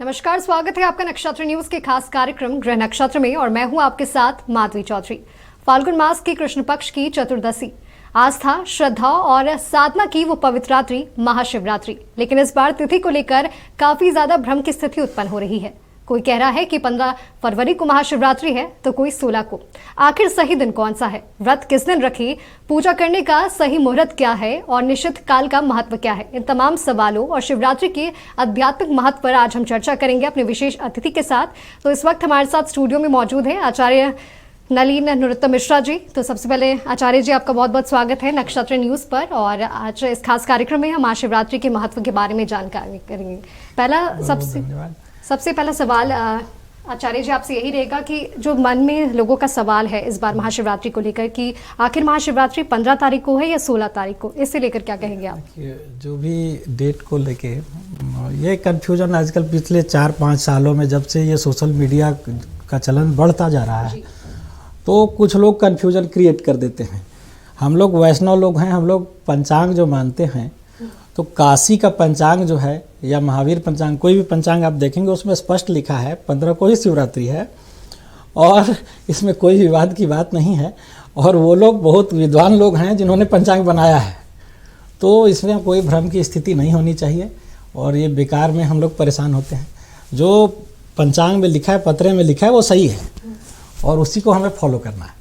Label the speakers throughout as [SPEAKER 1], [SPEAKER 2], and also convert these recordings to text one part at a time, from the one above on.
[SPEAKER 1] नमस्कार, स्वागत है आपका नक्षत्र न्यूज के खास कार्यक्रम ग्रह नक्षत्र में और मैं हूं आपके साथ माधवी चौधरी। फाल्गुन मास की कृष्ण पक्ष की चतुर्दशी आस्था, श्रद्धा और साधना की वो पवित्र रात्रि महाशिवरात्रि, लेकिन इस बार तिथि को लेकर काफी ज्यादा भ्रम की स्थिति उत्पन्न हो रही है। कोई कह रहा है कि 15 फरवरी को महाशिवरात्रि है तो कोई 16 को। आखिर सही दिन कौन सा है, व्रत किस दिन रखें, पूजा करने का सही मुहूर्त क्या है और निश्चित काल का महत्व क्या है, इन तमाम सवालों और शिवरात्रि के आध्यात्मिक महत्व पर आज हम चर्चा करेंगे अपने विशेष अतिथि के साथ। तो इस वक्त हमारे साथ स्टूडियो में मौजूद है आचार्य नलिन नरोत्तम मिश्रा जी। तो सबसे पहले आचार्य जी, आपका बहुत बहुत स्वागत है नक्षत्र न्यूज पर। और आज इस खास कार्यक्रम में हम महाशिवरात्रि के महत्व के बारे में जानकारी करेंगे। सबसे पहला सवाल आचार्य जी आपसे यही रहेगा कि जो मन में लोगों का सवाल है इस बार महाशिवरात्रि को लेकर कि आखिर महाशिवरात्रि 15 तारीख को है या 16 तारीख को, इससे लेकर क्या कहेंगे आप?
[SPEAKER 2] जो भी डेट को लेके ये कन्फ्यूजन आजकल पिछले 4-5 सालों में जब से ये सोशल मीडिया का चलन बढ़ता जा रहा है तो कुछ लोग कन्फ्यूजन क्रिएट कर देते हैं। हम लोग वैष्णव लोग हैं, हम लोग पंचांग जो मानते हैं तो काशी का पंचांग जो है या महावीर पंचांग, कोई भी पंचांग आप देखेंगे उसमें स्पष्ट लिखा है 15 को ही शिवरात्रि है और इसमें कोई विवाद की बात नहीं है। और वो लोग बहुत विद्वान लोग हैं जिन्होंने पंचांग बनाया है, तो इसमें कोई भ्रम की स्थिति नहीं होनी चाहिए और ये बेकार में हम लोग परेशान होते हैं। जो पंचांग में लिखा है, पत्रे में लिखा है वो सही है और उसी को हमें फॉलो करना है।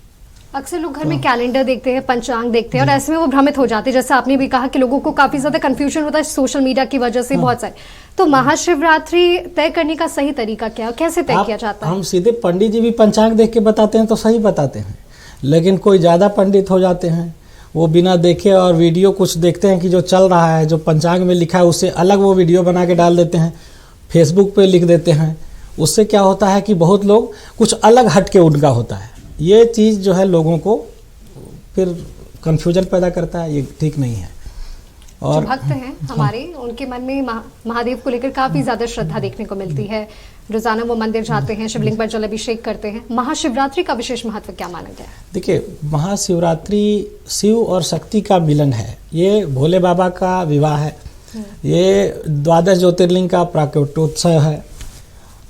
[SPEAKER 1] अक्सर लोग घर में कैलेंडर देखते हैं, पंचांग देखते हैं और ऐसे में वो भ्रमित हो जाते हैं। जैसे आपने भी कहा कि लोगों को काफी ज्यादा कंफ्यूजन होता है सोशल मीडिया की वजह से बहुत सारे। तो महाशिवरात्रि तय करने का सही तरीका क्या है, कैसे तय किया जाता है?
[SPEAKER 2] हम सीधे पंडित जी भी पंचांग देख के बताते हैं तो सही बताते हैं, लेकिन कोई ज़्यादा पंडित हो जाते हैं, वो बिना देखे और वीडियो कुछ देखते हैं कि जो चल रहा है, जो पंचांग में लिखा है उससे अलग वो वीडियो बना के डाल देते हैं, फेसबुक पे लिख देते हैं। उससे क्या होता है कि बहुत लोग कुछ अलग हट के उनका होता है। ये चीज़ जो है लोगों को फिर कंफ्यूजन पैदा करता है, ये ठीक नहीं है।
[SPEAKER 1] और जो भक्त हैं हमारे, उनके मन में महादेव को लेकर काफी ज्यादा श्रद्धा देखने को मिलती है। रोजाना वो मंदिर जाते हैं, शिवलिंग पर जल अभिषेक करते हैं। महाशिवरात्रि का विशेष महत्व क्या माना गया है? देखिए,
[SPEAKER 2] महाशिवरात्रि शिव और शक्ति का मिलन है। ये भोले बाबा का विवाह है, ये 12 ज्योतिर्लिंग का प्राकट्योत्सव है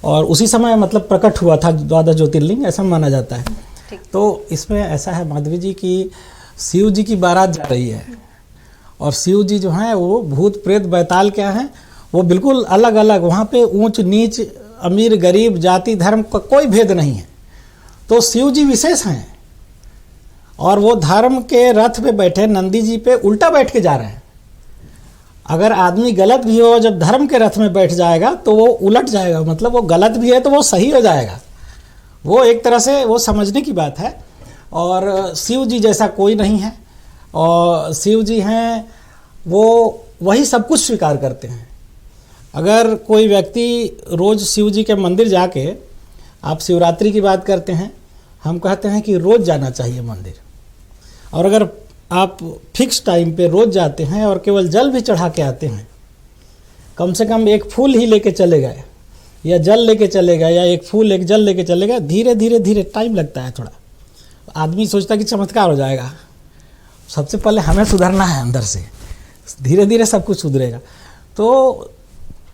[SPEAKER 2] और उसी समय मतलब प्रकट हुआ था 12 ज्योतिर्लिंग, ऐसा माना जाता है। तो इसमें ऐसा है माधवी जी कि शिव जी की बारात जा रही है और शिव जी जो हैं वो भूत प्रेत बैताल क्या हैं, वो बिल्कुल अलग अलग, वहाँ पे ऊंच नीच, अमीर गरीब, जाति धर्म का कोई भेद नहीं है। तो शिव जी विशेष हैं और वो धर्म के रथ पे बैठे नंदी जी पे उल्टा बैठ के जा रहे हैं। अगर आदमी गलत भी हो, जब धर्म के रथ में बैठ जाएगा तो वो उलट जाएगा, मतलब वो गलत भी है तो वो सही हो जाएगा। वो एक तरह से वो समझने की बात है। और शिव जी जैसा कोई नहीं है और शिव जी हैं वो वही सब कुछ स्वीकार करते हैं। अगर कोई व्यक्ति रोज़ शिव जी के मंदिर जाके, आप शिवरात्रि की बात करते हैं, हम कहते हैं कि रोज़ जाना चाहिए मंदिर। और अगर आप फिक्स टाइम पे रोज़ जाते हैं और केवल जल भी चढ़ा के आते हैं, कम से कम एक फूल ही लेके चले गए या जल लेके चले गए या एक फूल एक जल लेके चले गए, धीरे धीरे धीरे टाइम लगता है थोड़ा। आदमी सोचता है कि चमत्कार हो जाएगा। सबसे पहले हमें सुधरना है अंदर से, धीरे धीरे सब कुछ सुधरेगा। तो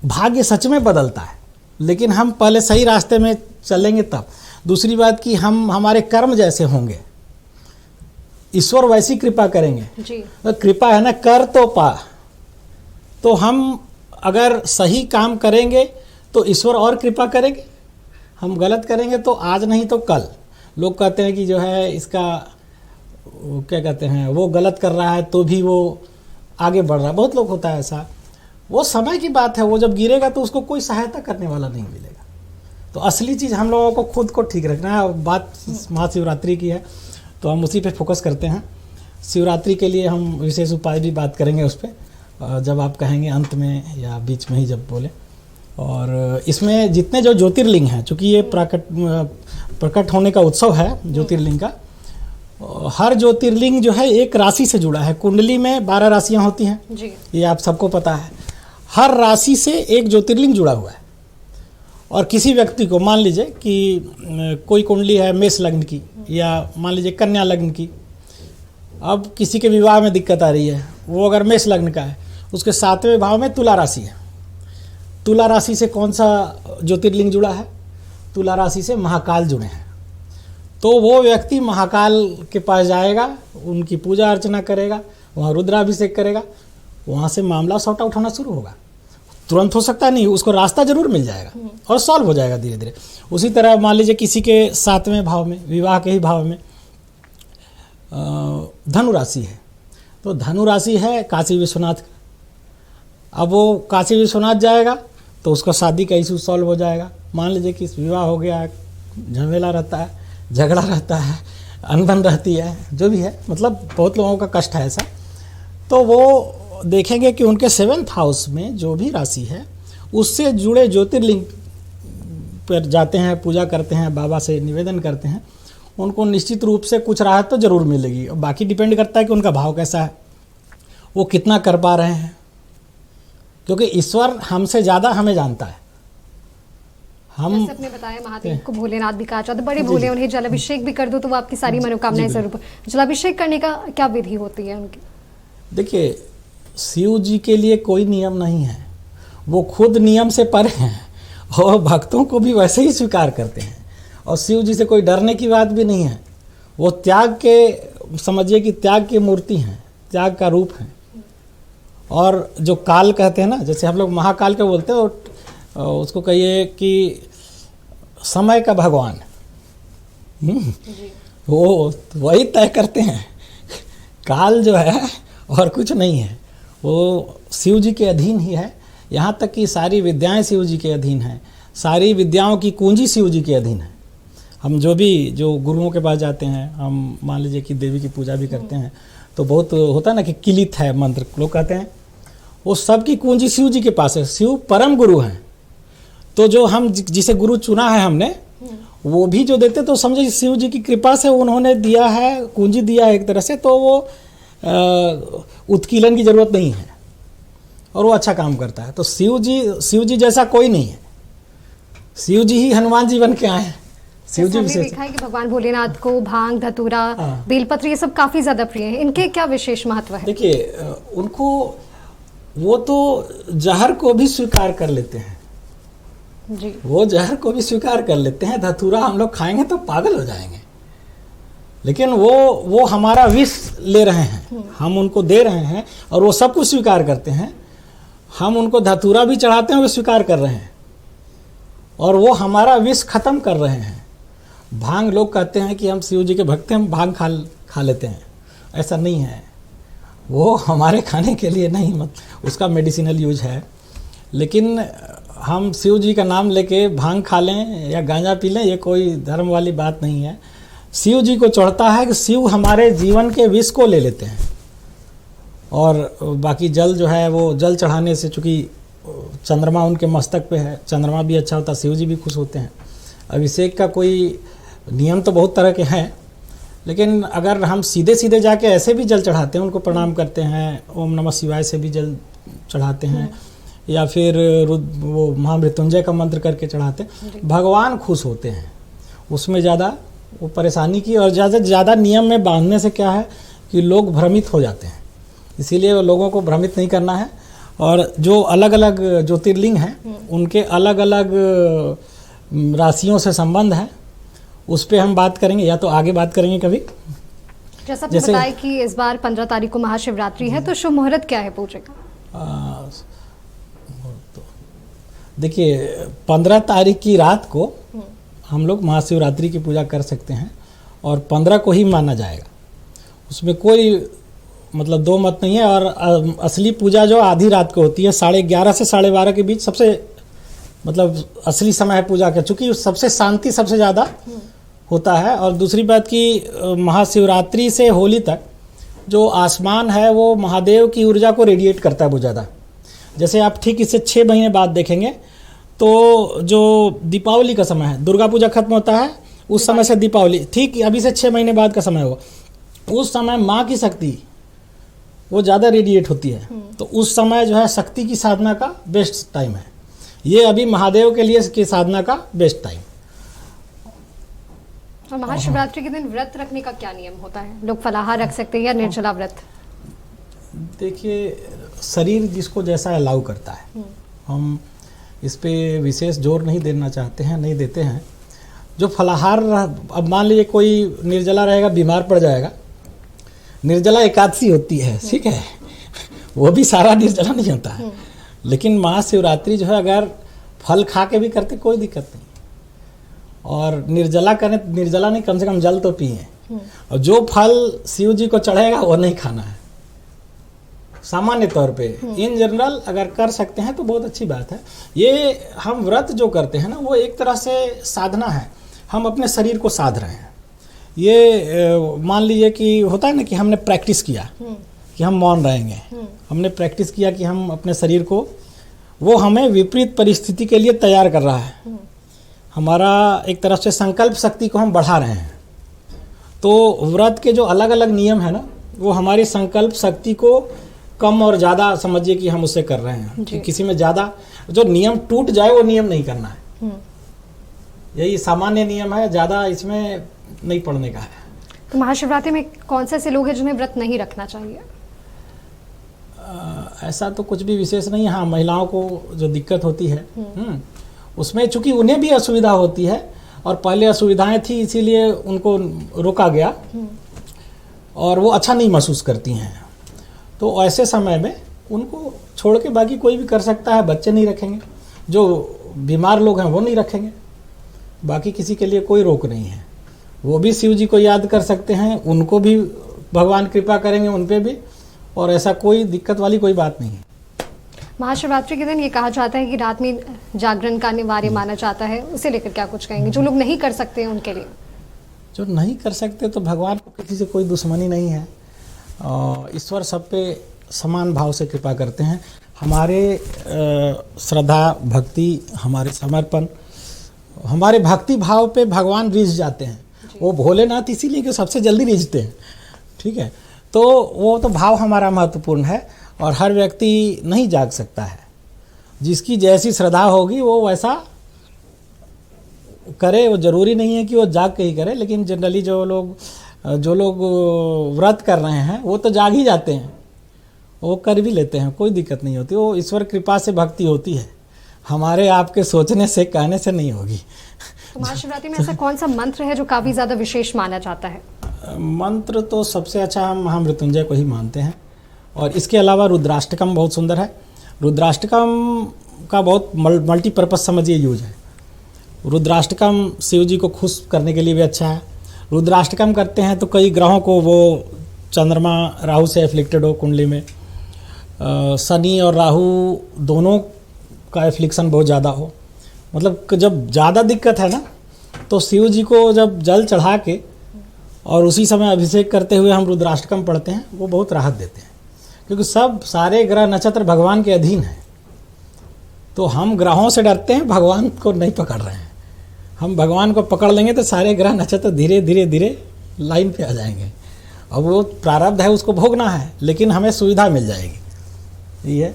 [SPEAKER 2] भाग्य सच में बदलता है, लेकिन हम पहले सही रास्ते में चलेंगे तब। दूसरी बात कि हम हमारे कर्म जैसे होंगे, ईश्वर वैसी कृपा करेंगे जी। तो कृपा है ना, कर तो पा। तो हम अगर सही काम करेंगे तो ईश्वर और कृपा करेंगे, हम गलत करेंगे तो आज नहीं तो कल। लोग कहते हैं कि जो है इसका क्या कहते हैं, वो गलत कर रहा है तो भी वो आगे बढ़ रहा है। बहुत लोग होता है ऐसा, वो समय की बात है, वो जब गिरेगा तो उसको कोई सहायता करने वाला नहीं मिलेगा। तो असली चीज़ हम लोगों को खुद को ठीक रखना है। बात महाशिवरात्रि की है तो हम उसी पे फोकस करते हैं। शिवरात्रि के लिए हम विशेष उपाय भी बात करेंगे उस पर, जब आप कहेंगे अंत में या बीच में ही जब बोले। और इसमें जितने जो ज्योतिर्लिंग हैं, चूँकि ये प्रकट होने का उत्सव है ज्योतिर्लिंग का, हर ज्योतिर्लिंग जो है एक राशि से जुड़ा है। कुंडली में 12 राशियाँ होती हैं जी, ये आप सबको पता है। हर राशि से एक ज्योतिर्लिंग जुड़ा हुआ है। और किसी व्यक्ति को मान लीजिए कि कोई कुंडली है मेष लग्न की या मान लीजिए कन्या लग्न की, अब किसी के विवाह में दिक्कत आ रही है, वो अगर मेष लग्न का है, उसके 7वें भाव में तुला राशि है, तुला राशि से कौन सा ज्योतिर्लिंग जुड़ा है? तुला राशि से महाकाल जुड़े हैं। तो वो व्यक्ति महाकाल के पास जाएगा, उनकी पूजा अर्चना करेगा, वहाँ रुद्राभिषेक करेगा, वहाँ से मामला सॉर्ट आउट होना शुरू होगा। तुरंत हो सकता नहीं, उसको रास्ता जरूर मिल जाएगा और सॉल्व हो जाएगा धीरे धीरे। उसी तरह मान लीजिए किसी के 7वें भाव में, विवाह के ही भाव में धनु राशि है, तो धनु राशि है काशी विश्वनाथ का। अब वो काशी विश्वनाथ जाएगा तो उसका शादी का इशू सॉल्व हो जाएगा। मान लीजिए कि विवाह हो गया, झमेला रहता है, झगड़ा रहता है, अनबन रहती है, जो भी है, मतलब बहुत लोगों का कष्ट है ऐसा, तो वो देखेंगे कि उनके 7th हाउस में जो भी राशि है उससे जुड़े ज्योतिर्लिंग पर जाते हैं, पूजा करते हैं, बाबा से निवेदन करते हैं, उनको निश्चित रूप से कुछ राहत तो जरूर मिलेगी। और बाकी डिपेंड करता है कि उनका भाव कैसा है, वो कितना कर पा रहे हैं, क्योंकि ईश्वर हमसे ज़्यादा हमें जानता है। हम
[SPEAKER 1] जैसे आपने बताया महादेव को भोलेनाथ भी कहा जाता है, बड़े भोले, उन्हें जलाभिषेक भी कर दो तो वो आपकी सारी मनोकामनाएं जरूर। जलाभिषेक करने का क्या विधि होती है उनकी?
[SPEAKER 2] देखिए, शिव जी के लिए कोई नियम नहीं है, वो खुद नियम से परे हैं और भक्तों को भी वैसे ही स्वीकार करते हैं। और शिव जी से कोई डरने की बात भी नहीं है, वो त्याग के, समझिए कि त्याग की मूर्ति हैं, त्याग का रूप है। और जो काल कहते हैं ना, जैसे हम लोग महाकाल के बोलते हैं, उसको कहिए कि समय का भगवान, वो वही तय करते हैं। काल जो है और कुछ नहीं है, वो शिव जी के अधीन ही है। यहाँ तक कि सारी विद्याएं शिव जी के अधीन हैं, सारी विद्याओं की कुंजी शिव जी के अधीन है। हम जो गुरुओं के पास जाते हैं, हम मान लीजिए कि देवी की पूजा भी करते हैं, तो बहुत होता है ना कि किलित है मंत्र, लोग कहते हैं, वो सब की कुंजी शिव जी के पास है। शिव परम गुरु हैं, तो जो हम जिसे गुरु चुना है हमने, वो भी जो देते तो समझे शिव जी की कृपा से उन्होंने दिया है, कुंजी दिया है एक तरह से, तो वो उत्कीलन की जरूरत नहीं है और वो अच्छा काम करता है। तो शिव जी जैसा कोई नहीं है, शिव जी ही हनुमान जी बन के आए हैं। शिव जी
[SPEAKER 1] हमने देखा है कि भगवान भोलेनाथ को भांग, धतूरा, बेलपत्र ये सब काफी ज्यादा प्रिय है, इनके क्या विशेष महत्व है?
[SPEAKER 2] देखिए, उनको वो तो जहर को भी स्वीकार कर लेते हैं
[SPEAKER 1] जी,
[SPEAKER 2] वो जहर को भी स्वीकार कर लेते हैं। धतूरा हम लोग खाएंगे तो पागल हो जाएंगे, लेकिन वो हमारा विष ले रहे हैं, हम उनको दे रहे हैं और वो सब कुछ स्वीकार करते हैं। हम उनको धतूरा भी चढ़ाते हैं, वो स्वीकार कर रहे हैं और वो हमारा विष खत्म कर रहे हैं। भांग, लोग कहते हैं कि हम शिव जी के भक्त हैं, हम भांग खा लेते हैं, ऐसा नहीं है। वो हमारे खाने के लिए नहीं, मतलब उसका मेडिसिनल यूज है, लेकिन हम शिव जी का नाम लेके भांग खा लें या गांजा पी लें, ये कोई धर्म वाली बात नहीं है। शिव जी को चढ़ता है कि शिव हमारे जीवन के विष को ले लेते हैं। और बाकी जल जो है, वो जल चढ़ाने से, चूँकि चंद्रमा उनके मस्तक पे है, चंद्रमा भी अच्छा होता है, शिव जी भी खुश होते हैं। अभिषेक का कोई नियम तो बहुत तरह के हैं, लेकिन अगर हम सीधे सीधे जाके ऐसे भी जल चढ़ाते हैं, उनको प्रणाम करते हैं, ओम नमः शिवाय से भी जल चढ़ाते हैं, या फिर वो महामृत्युंजय का मंत्र करके चढ़ाते हैं, भगवान खुश होते हैं। उसमें ज़्यादा वो परेशानी की और ज़्यादा नियम में बांधने से क्या है कि लोग भ्रमित हो जाते हैं, इसीलिए वो लोगों को भ्रमित नहीं करना है। और जो अलग अलग ज्योतिर्लिंग हैं, उनके अलग अलग राशियों से संबंध है, उस पर हम बात करेंगे, या तो आगे बात करेंगे कभी।
[SPEAKER 1] जैसा आपने बताया कि इस बार 15 तारीख को महाशिवरात्रि है, तो शुभ मुहूर्त क्या है पूजे का?
[SPEAKER 2] देखिए, 15 तारीख की रात को हम लोग महाशिवरात्रि की पूजा कर सकते हैं और 15 को ही माना जाएगा, उसमें कोई मतलब दो मत नहीं है। और असली पूजा जो आधी रात को होती है, 11:30 से 12:30 के बीच सबसे मतलब असली समय है पूजा का, चूँकि सबसे शांति सबसे ज़्यादा होता है। और दूसरी बात कि महाशिवरात्रि से होली तक जो आसमान है वो महादेव की ऊर्जा को रेडिएट करता है बहुत ज़्यादा। जैसे आप ठीक इससे 6 महीने बाद देखेंगे तो जो दीपावली का समय है, दुर्गा पूजा खत्म होता है उस समय से दीपावली, ठीक अभी से 6 महीने बाद का समय होगा, उस समय माँ की शक्ति वो ज़्यादा रेडिएट होती है। तो उस समय जो है शक्ति की साधना का बेस्ट टाइम है, ये अभी महादेव के लिए की साधना का बेस्ट टाइम।
[SPEAKER 1] और महाशिवरात्रि के दिन व्रत रखने का क्या नियम होता है? लोग फलाहार रख सकते हैं या निर्जला व्रत?
[SPEAKER 2] देखिए, शरीर जिसको जैसा अलाउ करता है। हम इस पे विशेष जोर नहीं देना चाहते हैं, नहीं देते हैं। जो फलाहार, अब मान लीजिए कोई निर्जला रहेगा, बीमार पड़ जाएगा, निर्जला एकादशी होती है, ठीक है, वो भी सारा निर्जला नहीं होता है, लेकिन महाशिवरात्रि जो है अगर फल खा के भी करते कोई दिक्कत नहीं, और निर्जला करें, निर्जला नहीं, कम से कम जल तो पिए, और जो फल शिव जी को चढ़ेगा वो नहीं खाना है। सामान्य तौर पे इन जनरल अगर कर सकते हैं तो बहुत अच्छी बात है। ये हम व्रत जो करते हैं ना, वो एक तरह से साधना है, हम अपने शरीर को साध रहे हैं। ये मान लीजिए कि होता है ना कि हमने प्रैक्टिस किया कि हम मौन रहेंगे, हमने प्रैक्टिस किया कि हम अपने शरीर को, वो हमें विपरीत परिस्थिति के लिए तैयार कर रहा है। हमारा एक तरफ से संकल्प शक्ति को हम बढ़ा रहे हैं। तो व्रत के जो अलग अलग नियम है ना, वो हमारी संकल्प शक्ति को कम और ज़्यादा समझिए कि हम उससे कर रहे हैं कि किसी में ज़्यादा जो नियम टूट जाए वो नियम नहीं करना है। यही सामान्य नियम है, ज़्यादा इसमें नहीं पड़ने का है।
[SPEAKER 1] तो महाशिवरात्रि में कौन से ऐसे लोग हैं जिन्हें व्रत नहीं रखना चाहिए?
[SPEAKER 2] ऐसा तो कुछ भी विशेष नहीं। हाँ, महिलाओं को जो दिक्कत होती है उसमें चूंकि उन्हें भी असुविधा होती है, और पहले असुविधाएं थी इसीलिए उनको रोका गया और वो अच्छा नहीं महसूस करती हैं। तो ऐसे समय में उनको छोड़ के बाकी कोई भी कर सकता है। बच्चे नहीं रखेंगे, जो बीमार लोग हैं वो नहीं रखेंगे, बाकी किसी के लिए कोई रोक नहीं है। वो भी शिव जी को याद कर सकते हैं, उनको भी भगवान कृपा करेंगे उन पे भी, और ऐसा कोई दिक्कत वाली कोई बात नहीं है।
[SPEAKER 1] महाशिवरात्रि के दिन ये कहा जाता है कि रात में जागरण का अनिवार्य माना जाता है, उसे लेकर क्या कुछ कहेंगे? जो लोग नहीं कर सकते हैं उनके लिए। जो नहीं कर सकते तो भगवान को किसी से कोई दुश्मनी नहीं है, ईश्वर सब पे समान भाव से कृपा करते हैं। हमारे श्रद्धा, भक्ति, हमारे समर्पण, हमारे भक्ति भाव पे भगवान रिझ जाते हैं। वो भोलेनाथ इसीलिए कि सबसे जल्दी रिझते हैं, ठीक है। तो वो तो भाव हमारा महत्वपूर्ण है, और हर व्यक्ति नहीं जाग सकता है। जिसकी जैसी श्रद्धा होगी वो वैसा करे। वो ज़रूरी नहीं है कि वो जाग के ही करे, लेकिन जनरली जो लोग व्रत कर रहे हैं वो तो जाग ही जाते हैं, वो कर भी लेते हैं, कोई दिक्कत नहीं होती। वो ईश्वर कृपा से भक्ति होती है, हमारे आपके सोचने से, कहने से नहीं होगी। तो महाशिवरात्रि में ऐसा कौन सा मंत्र है जो काफ़ी ज़्यादा विशेष माना जाता है?
[SPEAKER 2] मंत्र तो सबसे अच्छा हम महामृत्युंजय को ही मानते हैं, और इसके अलावा रुद्राष्टकम बहुत सुंदर है। रुद्राष्टकम का बहुत मल्टीपर्पज़ समझिए यूज है। रुद्राष्टकम शिव जी को खुश करने के लिए भी अच्छा है। रुद्राष्टकम करते हैं तो कई ग्रहों को, वो चंद्रमा राहु से एफ्लिक्टेड हो कुंडली में, शनि और राहु दोनों का एफ्लिक्शन बहुत ज़्यादा हो, मतलब जब ज़्यादा दिक्कत है ना, तो शिव जी को जब जल चढ़ा के और उसी समय अभिषेक करते हुए हम रुद्राष्टकम पढ़ते हैं, वो बहुत राहत देते हैं। क्योंकि सब सारे ग्रह नक्षत्र भगवान के अधीन हैं, तो हम ग्रहों से डरते हैं, भगवान को नहीं पकड़ रहे हैं। हम भगवान को पकड़ लेंगे तो सारे ग्रह नक्षत्र धीरे धीरे धीरे लाइन पे आ जाएंगे। अब वो प्रारब्ध है, उसको भोगना है, लेकिन हमें सुविधा मिल जाएगी। ये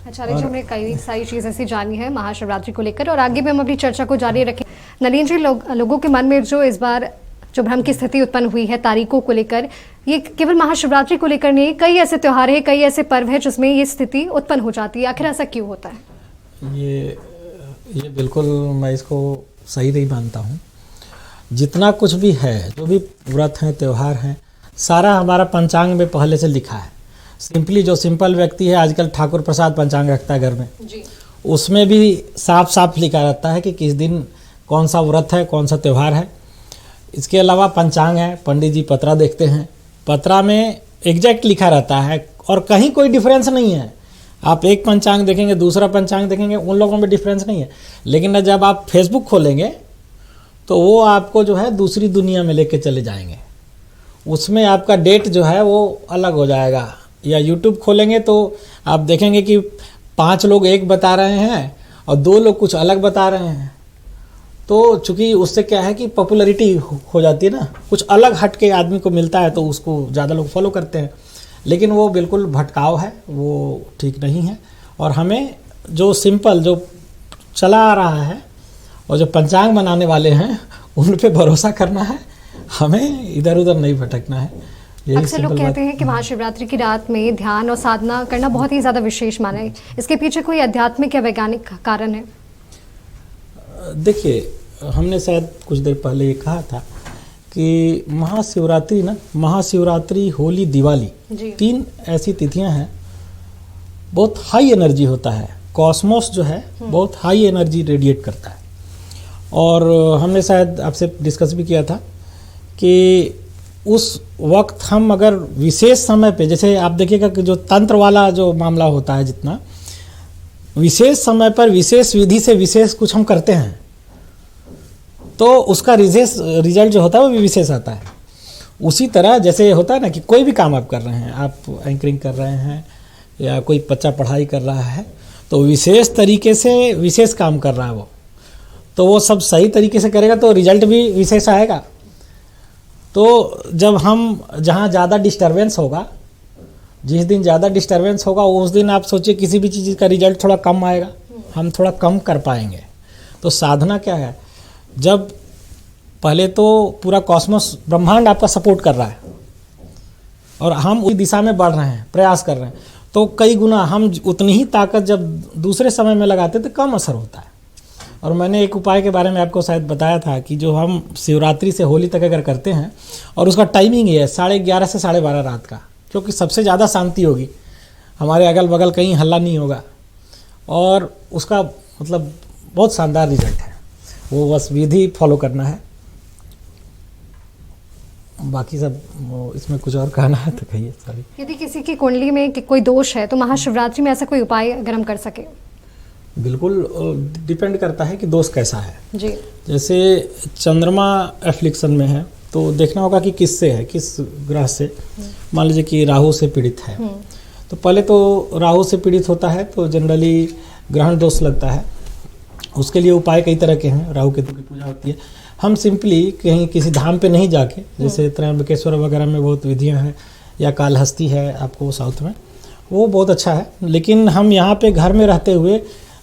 [SPEAKER 1] अच्छा, हमने कई सारी चीज़ ऐसी जानी है महाशिवरात्रि को लेकर, और आगे भी हम अपनी चर्चा को जारी रखें। नलिन जी, लोगों के मन में जो इस बार जो भ्रम की स्थिति उत्पन्न हुई है तारीखों को लेकर, ये केवल महाशिवरात्रि को लेकर नहीं, कई ऐसे त्यौहार हैं, कई ऐसे पर्व हैं जिसमें ये स्थिति उत्पन्न हो जाती है। आखिर ऐसा क्यों होता है?
[SPEAKER 2] ये बिल्कुल मैं इसको सही नहीं मानता हूँ। जितना कुछ भी है, जो भी व्रत हैं, त्यौहार हैं, सारा हमारा पंचांग में पहले से लिखा है। सिंपली जो सिंपल व्यक्ति है, आजकल ठाकुर प्रसाद पंचांग रखता है घर में जी, उसमें भी साफ साफ लिखा रहता है कि किस दिन कौन सा व्रत है, कौन सा त्यौहार है। इसके अलावा पंचांग है, पंडित जी पतरा देखते हैं, पतरा में एग्जैक्ट लिखा रहता है और कहीं कोई डिफरेंस नहीं है। आप एक पंचांग देखेंगे, दूसरा पंचांग देखेंगे, उन लोगों में डिफरेंस नहीं है। लेकिन जब आप फेसबुक खोलेंगे तो वो आपको जो है दूसरी दुनिया में लेके चले जाएंगे, उसमें आपका डेट जो है वो अलग हो जाएगा। या यूट्यूब खोलेंगे तो आप देखेंगे कि 5 लोग एक बता रहे हैं और 2 लोग कुछ अलग बता रहे हैं। तो चूंकि उससे क्या है कि पॉपुलैरिटी हो जाती है ना, कुछ अलग हट के आदमी को मिलता है तो उसको ज़्यादा लोग फॉलो करते हैं। लेकिन वो बिल्कुल भटकाव है, वो ठीक नहीं है। और हमें जो सिंपल जो चला आ रहा है और जो पंचांग बनाने वाले हैं उन पे भरोसा करना है, हमें इधर उधर नहीं भटकना है।
[SPEAKER 1] अक्सर लोग कहते हैं कि महाशिवरात्रि की रात में ध्यान और साधना करना बहुत ही ज़्यादा विशेष माना है। इसके पीछे कोई आध्यात्मिक या वैज्ञानिक कारण है?
[SPEAKER 2] देखिए, हमने शायद कुछ देर पहले ये कहा था कि महाशिवरात्रि, होली, दिवाली,
[SPEAKER 1] जी।
[SPEAKER 2] 3 ऐसी तिथियां हैं, बहुत हाई एनर्जी होता है। कॉस्मोस जो है बहुत हाई एनर्जी रेडिएट करता है। और हमने शायद आपसे डिस्कस भी किया था कि उस वक्त हम अगर विशेष समय पे, जैसे आप देखिएगा कि जो तंत्र वाला जो मामला होता है, जितना विशेष समय पर विशेष विधि से विशेष कुछ हम करते हैं तो उसका रिजल्ट जो होता है वो भी विशेष आता है। उसी तरह जैसे होता है ना कि कोई भी काम आप कर रहे हैं, आप एंकरिंग कर रहे हैं या कोई बच्चा पढ़ाई कर रहा है, तो विशेष तरीके से विशेष काम कर रहा है वो, तो वो सब सही तरीके से करेगा तो रिजल्ट भी विशेष आएगा। तो जब हम जहाँ ज़्यादा डिस्टरबेंस होगा, जिस दिन ज़्यादा डिस्टरबेंस होगा उस दिन आप सोचिए किसी भी चीज़ का रिजल्ट थोड़ा कम आएगा, हम थोड़ा कम कर पाएंगे। तो साधना क्या है, जब पहले तो पूरा कॉस्मोस ब्रह्मांड आपका सपोर्ट कर रहा है और हम उस दिशा में बढ़ रहे हैं, प्रयास कर रहे हैं, तो कई गुना हम उतनी ही ताकत जब दूसरे समय में लगाते तो कम असर होता है। और मैंने एक उपाय के बारे में आपको शायद बताया था कि जो हम शिवरात्रि से होली तक अगर करते हैं, और उसका टाइमिंग ये है 11:30 से 12:30 रात का, क्योंकि सबसे ज़्यादा शांति होगी, हमारे अगल बगल कहीं हल्ला नहीं होगा और उसका मतलब बहुत शानदार रिजल्ट है। वो बस विधि फॉलो करना है, बाकी सब इसमें कुछ और कहना है तो कहिए। सॉरी।
[SPEAKER 1] यदि किसी की कुंडली में कोई दोष है तो महाशिवरात्रि में ऐसा कोई उपाय अगर हम कर सके?
[SPEAKER 2] बिल्कुल डिपेंड करता है कि दोष कैसा है
[SPEAKER 1] जी।
[SPEAKER 2] जैसे चंद्रमा एफ्लिक्शन में है तो देखना होगा कि किससे है, किस ग्रह से। मान लीजिए कि राहु से पीड़ित है तो पहले तो राहु से पीड़ित होता है तो जनरली ग्रहण दोष लगता है। उसके लिए उपाय कई तरह के हैं, राहु केतु की पूजा होती है। हम सिंपली कहीं किसी धाम पे नहीं जाके, जैसे त्रयंबकेश्वर वगैरह में बहुत विधियां हैं, या कालहस्ती है आपको साउथ में, वो बहुत अच्छा है। लेकिन हम यहाँ पे घर में रहते हुए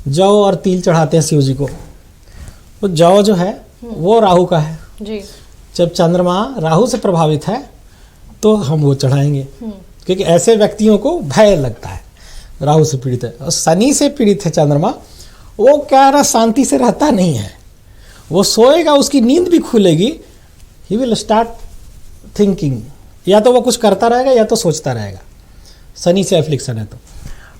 [SPEAKER 2] जौ और तिल चढ़ाते हैं शिव जी को। तो जौ जो है वो राहु का है
[SPEAKER 1] जी।
[SPEAKER 2] जब चंद्रमा राहु से प्रभावित है तो हम वो चढ़ाएंगे, क्योंकि ऐसे व्यक्तियों को भय लगता है, राहु से पीड़ित है। और शनि से पीड़ित है चंद्रमा, वो क्या है ना, शांति से रहता नहीं है, वो सोएगा उसकी नींद भी खुलेगी, ही विल स्टार्ट थिंकिंग, या तो वो कुछ करता रहेगा या तो सोचता रहेगा। शनि से एफ्लिक्शन है तो,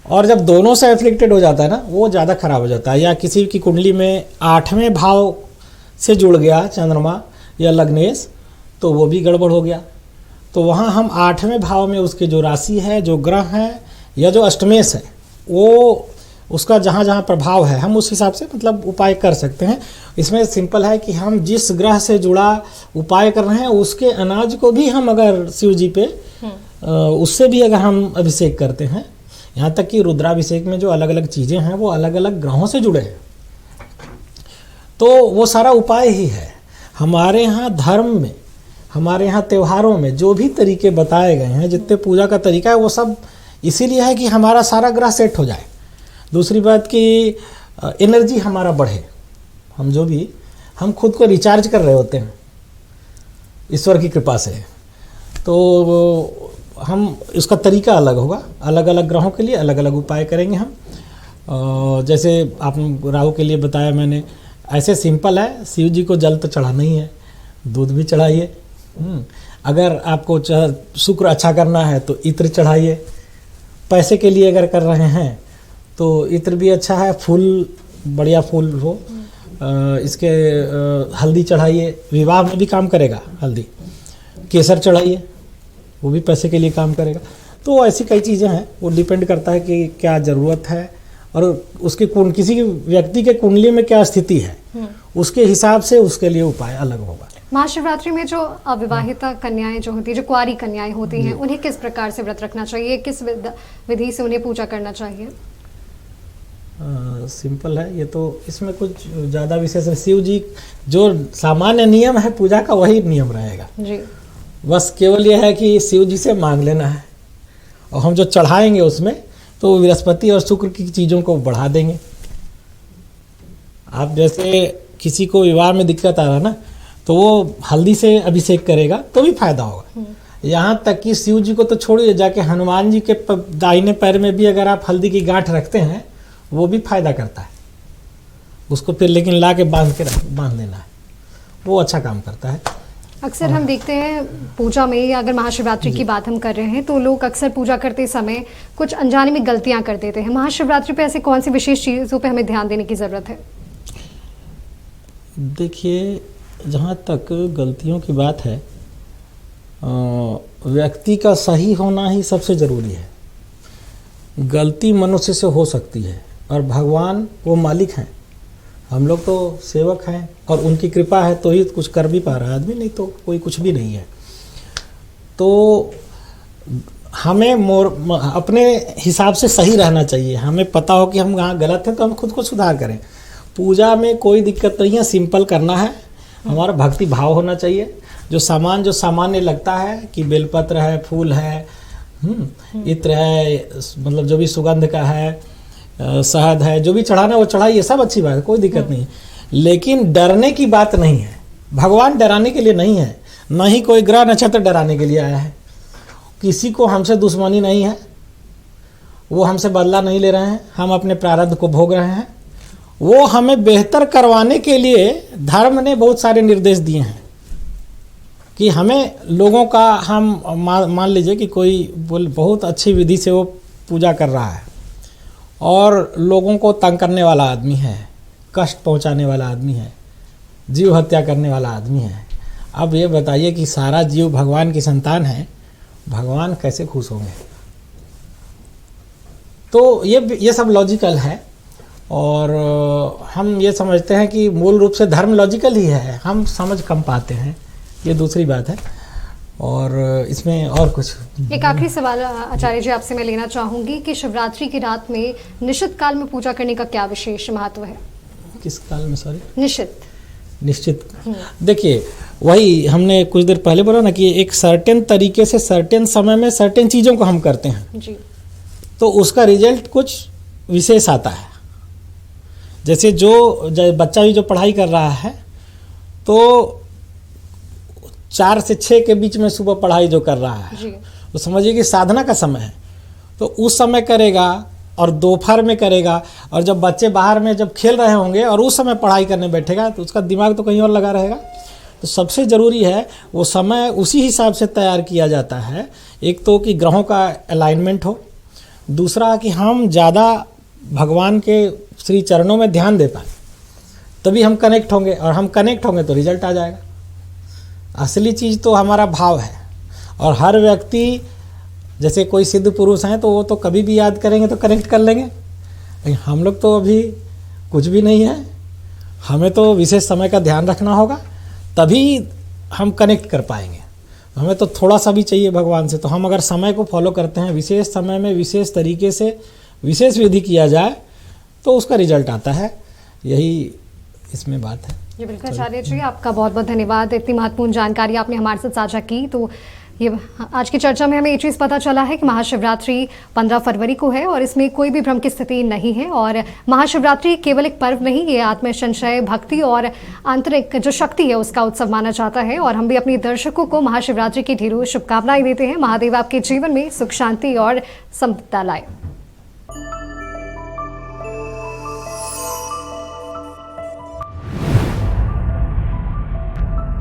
[SPEAKER 2] और जब दोनों से एफ्लिक्टेड हो जाता है ना, वो ज़्यादा खराब हो जाता है। या किसी की कुंडली में 8वें भाव से जुड़ गया चंद्रमा या लग्नेश, तो वो भी गड़बड़ हो गया। तो वहाँ हम 8वें भाव में उसके जो राशि है, जो ग्रह है, या जो अष्टमेश है, वो उसका जहाँ जहाँ प्रभाव है हम उस हिसाब से मतलब उपाय कर सकते हैं। इसमें सिंपल है कि हम जिस ग्रह से जुड़ा उपाय कर रहे हैं उसके अनाज को भी हम अगर शिव जी पे उससे भी अगर हम अभिषेक करते हैं, यहाँ तक कि रुद्राभिषेक में जो अलग अलग चीज़ें हैं वो अलग अलग ग्रहों से जुड़े हैं, तो वो सारा उपाय ही है। हमारे यहाँ धर्म में, हमारे यहाँ त्योहारों में जो भी तरीके बताए गए हैं, जितने पूजा का तरीका है, वो सब इसीलिए है कि हमारा सारा ग्रह सेट हो जाए। दूसरी बात कि एनर्जी हमारा बढ़े, हम जो भी हम खुद को रिचार्ज कर रहे होते हैं ईश्वर की कृपा से, तो हम इसका तरीका अलग होगा। अलग अलग ग्रहों के लिए अलग अलग उपाय करेंगे हम। जैसे आप राहु के लिए बताया मैंने, ऐसे सिंपल है, शिव जी को जल तो चढ़ाना ही है, दूध भी चढ़ाइए। अगर आपको शुक्र अच्छा करना है तो इत्र चढ़ाइए। पैसे के लिए अगर कर रहे हैं तो इत्र भी अच्छा है, फूल बढ़िया फूल हो। इसके हल्दी चढ़ाइए, विवाह में भी काम करेगा हल्दी। केसर चढ़ाइए, वो भी पैसे के लिए काम करेगा। तो ऐसी कई चीज़ें हैं, वो डिपेंड करता है कि क्या ज़रूरत है और उसके किसी व्यक्ति के कुंडली में क्या स्थिति है, उसके हिसाब से उसके लिए उपाय अलग होगा।
[SPEAKER 1] महाशिवरात्रि में जो अविवाहित कन्याएं जो होती है, जो कुंवारी कन्याएं होती हैं, उन्हें किस प्रकार से व्रत रखना चाहिए, किस विधि से उन्हें पूजा करना चाहिए?
[SPEAKER 2] सिंपल है ये तो, इसमें कुछ ज़्यादा विशेष है। शिव जी जो सामान्य नियम है पूजा का वही नियम रहेगा
[SPEAKER 1] जी।
[SPEAKER 2] बस केवल यह है कि शिव जी से मांग लेना है, और हम जो चढ़ाएंगे उसमें तो बृहस्पति और शुक्र की चीज़ों को बढ़ा देंगे। आप जैसे किसी को विवाह में दिक्कत आ रहा है ना, तो वो हल्दी से अभिषेक करेगा तो भी फायदा होगा। यहाँ तक कि शिव जी को तो छोड़िए, जाके हनुमान जी के दाहिने पैर में भी अगर आप हल्दी की गांठ रखते हैं वो भी फायदा करता है। उसको फिर लेकिन ला के बांध देना है, वो अच्छा काम करता है।
[SPEAKER 1] अक्सर हम देखते हैं पूजा में, या अगर महाशिवरात्रि की बात हम कर रहे हैं तो लोग अक्सर पूजा करते समय कुछ अनजाने में गलतियां कर देते हैं। महाशिवरात्रि पे ऐसे कौन सी विशेष चीज़ों पे हमें ध्यान देने की ज़रूरत है?
[SPEAKER 2] देखिए, जहाँ तक गलतियों की बात है, व्यक्ति का सही होना ही सबसे ज़रूरी है। गलती मनुष्य से हो सकती है और भगवान वो मालिक हैं, हम लोग तो सेवक हैं और उनकी कृपा है तो ही कुछ कर भी पा रहा है आदमी, नहीं तो कोई कुछ भी नहीं है। तो हमें अपने हिसाब से सही रहना चाहिए। हमें पता हो कि हम वहाँ गलत हैं तो हम खुद को सुधार करें। पूजा में कोई दिक्कत नहीं है, सिंपल करना है, हमारा भक्ति भाव होना चाहिए। जो सामान्य लगता है कि बेलपत्र है, फूल है, इत्र है, मतलब जो भी सुगंध का है, शहद है, जो भी चढ़ाना वो चढ़ाइए, सब अच्छी बात है, कोई दिक्कत नहीं। लेकिन डरने की बात नहीं है। भगवान डराने के लिए नहीं है, न ही कोई ग्रह नक्षत्र डराने के लिए आया है। किसी को हमसे दुश्मनी नहीं है, वो हमसे बदला नहीं ले रहे हैं, हम अपने प्रारब्ध को भोग रहे हैं। वो हमें बेहतर करवाने के लिए धर्म ने बहुत सारे निर्देश दिए हैं कि हमें लोगों का, हम मान लीजिए कि कोई बहुत अच्छी विधि से वो पूजा कर रहा है और लोगों को तंग करने वाला आदमी है, कष्ट पहुंचाने वाला आदमी है, जीव हत्या करने वाला आदमी है। अब ये बताइए कि सारा जीव भगवान की संतान है, भगवान कैसे खुश होंगे? तो ये सब लॉजिकल है और हम ये समझते हैं कि मूल रूप से धर्म लॉजिकल ही है, हम समझ कम पाते हैं, ये दूसरी बात है। और इसमें और कुछ
[SPEAKER 1] एक आखिरी सवाल आचार्य जी आपसे मैं लेना चाहूंगी कि शिवरात्रि की रात में निश्चित काल में पूजा करने का क्या विशेष महत्व है?
[SPEAKER 2] किस काल में? सॉरी, निश्चित। देखिए, वही हमने कुछ देर पहले बोला ना कि एक सर्टेन तरीके से सर्टेन समय में सर्टेन चीज़ों को हम करते हैं
[SPEAKER 1] जी, तो
[SPEAKER 2] उसका रिजल्ट कुछ विशेष आता है। जैसे जो बच्चा भी जो पढ़ाई कर रहा है तो 4 से 6 के बीच में सुबह पढ़ाई जो कर रहा है तो समझिए कि साधना का समय है, तो उस समय करेगा और दोपहर में करेगा, और जब बच्चे बाहर में जब खेल रहे होंगे और उस समय पढ़ाई करने बैठेगा तो उसका दिमाग तो कहीं और लगा रहेगा। तो सबसे ज़रूरी है वो समय उसी हिसाब से तैयार किया जाता है। एक तो कि ग्रहों का अलाइनमेंट हो, दूसरा कि हम ज़्यादा भगवान के श्री चरणों में ध्यान दे पाए, तभी हम कनेक्ट होंगे, और हम कनेक्ट होंगे तो रिजल्ट आ जाएगा। असली चीज़ तो हमारा भाव है, और हर व्यक्ति, जैसे कोई सिद्ध पुरुष हैं तो वो तो कभी भी याद करेंगे तो कनेक्ट कर लेंगे, लेकिन हम लोग तो अभी कुछ भी नहीं है। हमें तो विशेष समय का ध्यान रखना होगा, तभी हम कनेक्ट कर पाएंगे। हमें तो थोड़ा सा भी चाहिए भगवान से, तो हम अगर समय को फॉलो करते हैं, विशेष समय में विशेष तरीके से विशेष विधि किया जाए तो उसका रिजल्ट आता है। यही इसमें बात है।
[SPEAKER 1] जी बिल्कुल आचार्य जी, आपका बहुत बहुत धन्यवाद। इतनी महत्वपूर्ण जानकारी आपने हमारे साथ साझा की। तो ये आज की चर्चा में हमें ये चीज़ पता चला है कि महाशिवरात्रि 15 फरवरी को है और इसमें कोई भी भ्रम की स्थिति नहीं है। और महाशिवरात्रि केवल एक पर्व नहीं, ये आत्म संशय, भक्ति और आंतरिक जो शक्ति है उसका उत्सव माना जाता है। और हम भी अपने दर्शकों को महाशिवरात्रि की ढेरों शुभकामनाएं देते हैं। महादेव आपके जीवन में सुख, शांति और समृद्धि लाए।